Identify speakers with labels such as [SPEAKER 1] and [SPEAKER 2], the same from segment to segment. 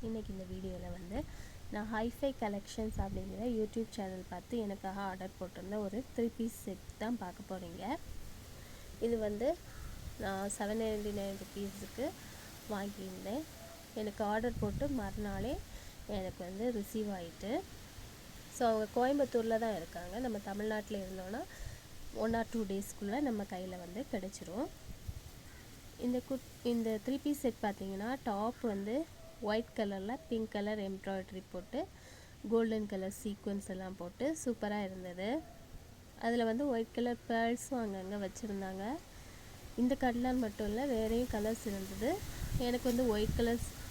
[SPEAKER 1] இன்றைக்கி இந்த வீடியோவில் வந்து நான் ஹைஃபை கலெக்ஷன்ஸ் அப்படிங்கிற யூடியூப் சேனல் பார்த்து எனக்காக ஆர்டர் போட்டிருந்த ஒரு 3 பீஸ் செட் தான் பார்க்க போகிறீங்க. இது வந்து நான் 799 ருபீஸுக்கு வாங்கியிருந்தேன். எனக்கு ஆர்டர் போட்டு மறுநாளே எனக்கு வந்து ரிசீவ் ஆகிட்டு. ஸோ அவங்க கோயம்புத்தூரில் தான் இருக்காங்க. நம்ம தமிழ்நாட்டில் இருந்தோன்னா 1 or 2 டேஸ்க்குள்ளே நம்ம கையில் வந்து கிடச்சிரும். இந்த 3 பீஸ் செட் பார்த்திங்கன்னா டாப் வந்து ஒயிட் கலரில் பிங்க் கலர் எம்ப்ராய்டரி போட்டு கோல்டன் கலர் சீக்வன்ஸ் எல்லாம் போட்டு சூப்பராக இருந்தது. அதில் வந்து ஒயிட் கலர் பேர்ல்ஸும் அங்கங்கே வச்சுருந்தாங்க. இந்த கலர் மட்டும் இல்லை, வேறையும் கலர்ஸ் இருந்தது. எனக்கு வந்து ஒயிட்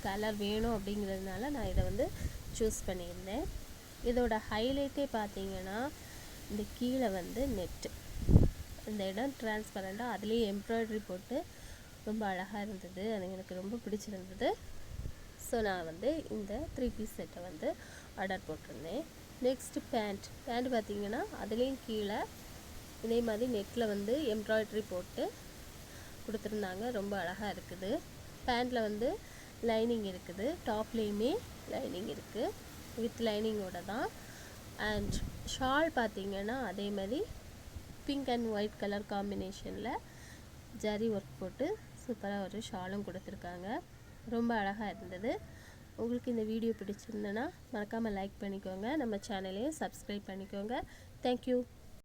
[SPEAKER 1] கலர் வேணும் அப்படிங்கிறதுனால நான் இதை வந்து சூஸ் பண்ணியிருந்தேன். இதோட ஹைலைட்டே பார்த்தீங்கன்னா இந்த கீழே வந்து நெட்டு, இந்த இடம் டிரான்ஸ்பரண்ட்டாக அதுலேயே எம்ப்ராய்டரி போட்டு ரொம்ப அழகாக இருந்தது. அது எனக்கு ரொம்ப பிடிச்சிருந்தது. ஸோ நான் வந்து இந்த 3 பீஸ் செட்டை வந்து ஆர்டர் போட்டிருந்தேன். நெக்ஸ்ட்டு பேண்ட் பார்த்திங்கன்னா அதுலேயும் கீழே இதே மாதிரி நெட்டில் வந்து எம்ப்ராய்டரி போட்டு கொடுத்துருந்தாங்க. ரொம்ப அழகாக இருக்குது. பேண்ட்டில் வந்து லைனிங் இருக்குது, டாப்லேயுமே லைனிங் இருக்குது, வித் லைனிங்கோட தான். அண்ட் ஷால் பார்த்திங்கன்னா அதே மாதிரி பிங்க் அண்ட் ஒயிட் கலர் காம்பினேஷனில் ஜரி ஒர்க் போட்டு சூப்பராக ஒரு ஷாலும் கொடுத்துருக்காங்க. ரொம்ப அழகாக இருந்தது. உங்களுக்கு இந்த வீடியோ பிடிச்சிருந்ததுன்னா மறக்காமல் லைக் பண்ணிக்கோங்க, நம்ம சேனலையும் சப்ஸ்கிரைப் பண்ணிக்கோங்க. தேங்க்யூ.